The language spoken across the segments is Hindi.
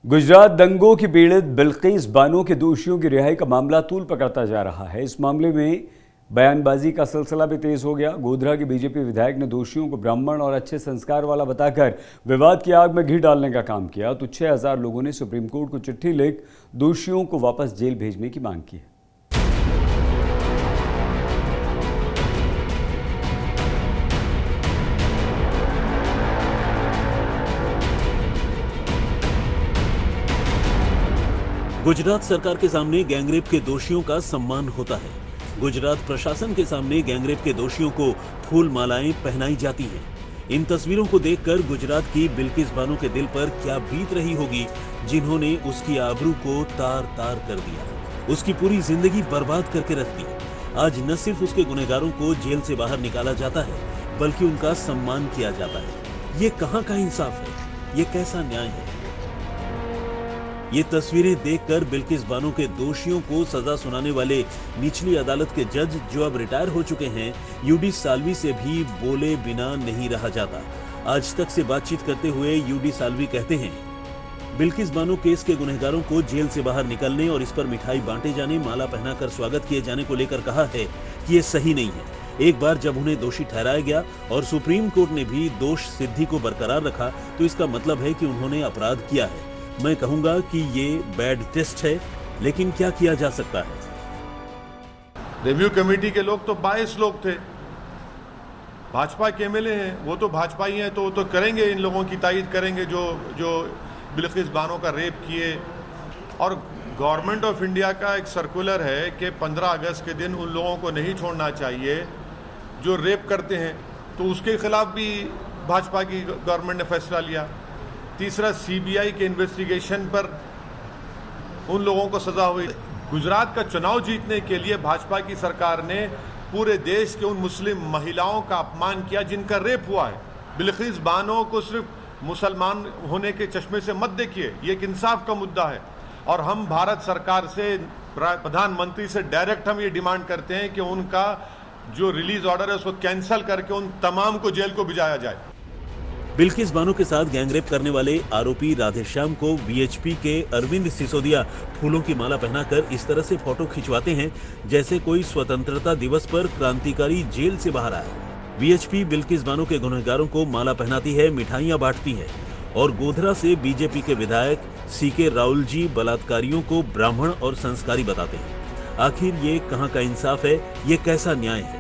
गुजरात दंगों की पीड़ित बिल्किस बानो के दोषियों की रिहाई का मामला तूल पकड़ता जा रहा है। इस मामले में बयानबाजी का सिलसिला भी तेज हो गया। गोधरा के बीजेपी विधायक ने दोषियों को ब्राह्मण और अच्छे संस्कार वाला बताकर विवाद की आग में घी डालने का काम किया तो 6000 लोगों ने सुप्रीम कोर्ट को चिट्ठी लिख दोषियों को वापस जेल भेजने की मांग की है। गुजरात सरकार के सामने गैंगरेप के दोषियों का सम्मान होता है। गुजरात प्रशासन के सामने गैंगरेप के दोषियों को फूल मालाएं पहनाई जाती हैं। इन तस्वीरों को देखकर गुजरात की बिल्किस बानो के दिल पर क्या बीत रही होगी, जिन्होंने उसकी आबरू को तार तार कर दिया, उसकी पूरी जिंदगी बर्बाद करके रख दी। आज न सिर्फ उसके गुनहगारों को जेल से बाहर निकाला जाता है, बल्कि उनका सम्मान किया जाता है। ये कहां का इंसाफ है? ये कैसा न्याय है? ये तस्वीरें देखकर बिल्किस बानो के दोषियों को सजा सुनाने वाले निचली अदालत के जज, जो अब रिटायर हो चुके हैं, यूडी साल्वी से भी बोले बिना नहीं रहा जाता। आज तक से बातचीत करते हुए यूडी साल्वी कहते हैं, बिल्किस बानो केस के गुनहगारों को जेल से बाहर निकलने और इस पर मिठाई बांटे जाने, माला पहनाकर स्वागत किए जाने को लेकर कहा है कि ये सही नहीं है। एक बार जब उन्हें दोषी ठहराया गया और सुप्रीम कोर्ट ने भी दोष सिद्धि को बरकरार रखा, तो इसका मतलब है कि उन्होंने अपराध किया है। मैं कहूंगा कि ये बैड टेस्ट है, लेकिन क्या किया जा सकता है? रिव्यू कमेटी के लोग तो 22 लोग थे, भाजपा के एमएलए हैं, वो तो भाजपा ही हैं, तो वो तो करेंगे, इन लोगों की तायद करेंगे जो बिल्किस बानो का रेप किए। और गवर्नमेंट ऑफ इंडिया का एक सर्कुलर है कि 15 अगस्त के दिन उन लोगों को नहीं छोड़ना चाहिए जो रेप करते हैं, तो उसके खिलाफ भी भाजपा की गवर्नमेंट ने फैसला लिया। तीसरा, सीबीआई के इन्वेस्टिगेशन पर उन लोगों को सजा हुई। गुजरात का चुनाव जीतने के लिए भाजपा की सरकार ने पूरे देश के उन मुस्लिम महिलाओं का अपमान किया जिनका रेप हुआ है। बिल्किस बानो को सिर्फ मुसलमान होने के चश्मे से मत देखिए, ये एक इंसाफ का मुद्दा है। और हम भारत सरकार से, प्रधानमंत्री से डायरेक्ट हम ये डिमांड करते हैं कि उनका जो रिलीज ऑर्डर है उसको कैंसिल करके उन तमाम को जेल को भिजाया जाए। बिल्किस बानो के साथ गैंगरेप करने वाले आरोपी राधेश्याम को वीएचपी के अरविंद सिसोदिया फूलों की माला पहनाकर इस तरह से फोटो खिंचवाते हैं जैसे कोई स्वतंत्रता दिवस पर क्रांतिकारी जेल से बाहर आया। वीएचपी बिल्किस बानो के गुनहगारों को माला पहनाती है, मिठाइयां बांटती है। और गोधरा से बीजेपी के विधायक सीके राहुल जी बलात्कारियों को ब्राह्मण और संस्कारी बताते हैं। आखिर ये कहां का इंसाफ है? ये कैसा न्याय है?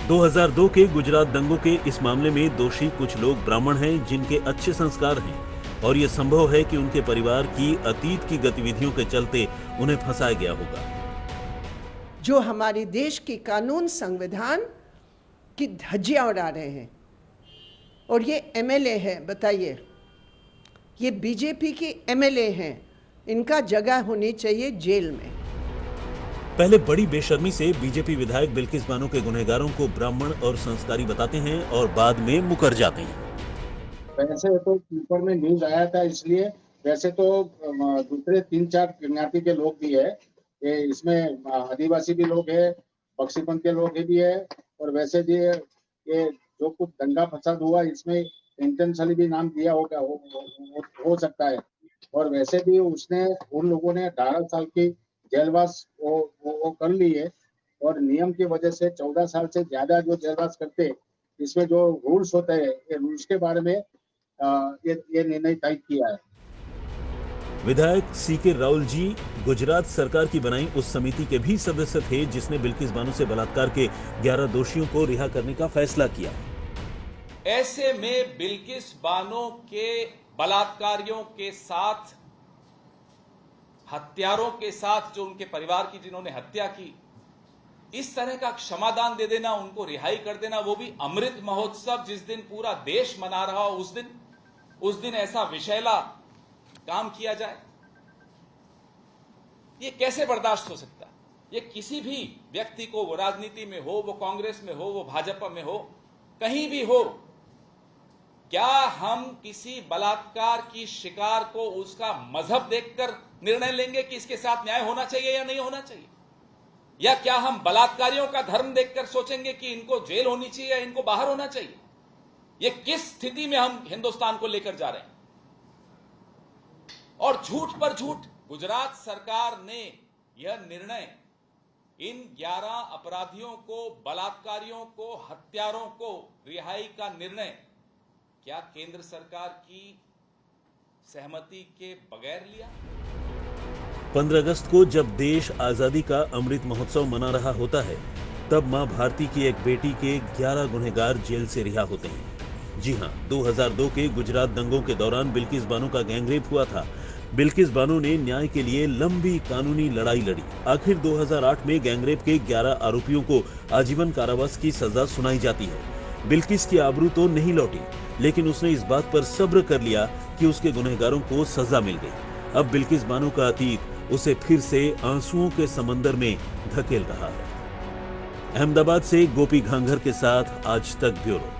2002 के गुजरात दंगों के इस मामले में दोषी कुछ लोग ब्राह्मण हैं जिनके अच्छे संस्कार हैं, और यह संभव है कि उनके परिवार की अतीत की गतिविधियों के चलते उन्हें फंसाया गया होगा। जो हमारे देश की कानून संविधान की धज्जियां उड़ा रहे हैं, और ये एमएलए है, बताइए, ये बीजेपी के एमएलए हैं, इनका जगह होनी चाहिए जेल में। पहले बड़ी बेशर्मी से बीजेपी विधायक बिल्किस बानो के गुनहगारों को ब्राह्मण और संस्कारी बताते हैं और बाद में मुकर जाते हैं। वैसे तो पेपर में न्यूज आया था, इसलिए वैसे तो दूसरे 3-4 ज्ञाति के लोग भी है, इसमें आदिवासी भी लोग है, बख्शीपंथ के लोग भी है, और वैसे भी ये जो कुछ दंगा फसाद हुआ इसमें इंटेंशनली भी नाम दिया होगा, हो सकता है। और वैसे भी उसने, उन लोगों ने 18 साल की जेलवास वो कर ली है, और नियम की वजह से 14 साल से ज्यादा जो जेलवास करते, इसमें जो रूल्स होते हैं, ये रूल्स के बारे में ये निर्णय तय किया है। विधायक सीके राहुल जी गुजरात सरकार की बनाई उस समिति के भी सदस्य थे जिसने बिल्किस बानो से बलात्कार के 11 दोषियों को रिहा करने का फैसला किया। ऐसे में बिल्किस बानो के बलात्कारियों के साथ, हत्यारों के साथ, जो उनके परिवार की जिन्होंने हत्या की, इस तरह का क्षमादान दे देना, उनको रिहाई कर देना, वो भी अमृत महोत्सव जिस दिन पूरा देश मना रहा हो, उस दिन ऐसा विषैला काम किया जाए, ये कैसे बर्दाश्त हो सकता है? ये किसी भी व्यक्ति को, वो राजनीति में हो, वो कांग्रेस में हो, वो भाजपा में हो, कहीं भी हो, क्या हम किसी बलात्कार की शिकार को उसका मजहब देखकर निर्णय लेंगे कि इसके साथ न्याय होना चाहिए या नहीं होना चाहिए? या क्या हम बलात्कारियों का धर्म देखकर सोचेंगे कि इनको जेल होनी चाहिए या इनको बाहर होना चाहिए? ये किस स्थिति में हम हिंदुस्तान को लेकर जा रहे हैं? और झूठ पर झूठ गुजरात सरकार ने यह निर्णय इन 11 अपराधियों को, बलात्कारियों को, हत्यारों को रिहाई का निर्णय क्या केंद्र सरकार की सहमति के बगैर लिया? 15 अगस्त को जब देश आजादी का अमृत महोत्सव मना रहा होता है, तब मां भारती की एक बेटी के 11 गुनहगार जेल से रिहा होते हैं। जी हां, 2002 के गुजरात दंगों के दौरान बिल्किस बानो का गैंगरेप हुआ था। बिल्किस बानो ने न्याय के लिए लंबी कानूनी लड़ाई लड़ी। आखिर 2008 में गैंगरेप के 11 आरोपियों को आजीवन कारावास की सजा सुनाई जाती है। बिल्किस की आबरू तो नहीं लौटी, लेकिन उसने इस बात पर सब्र कर लिया कि उसके गुनहगारों को सजा मिल गई। अब बिल्किस बानो का अतीत उसे फिर से आंसुओं के समंदर में धकेल रहा है। अहमदाबाद से गोपी घांघर के साथ आज तक ब्यूरो।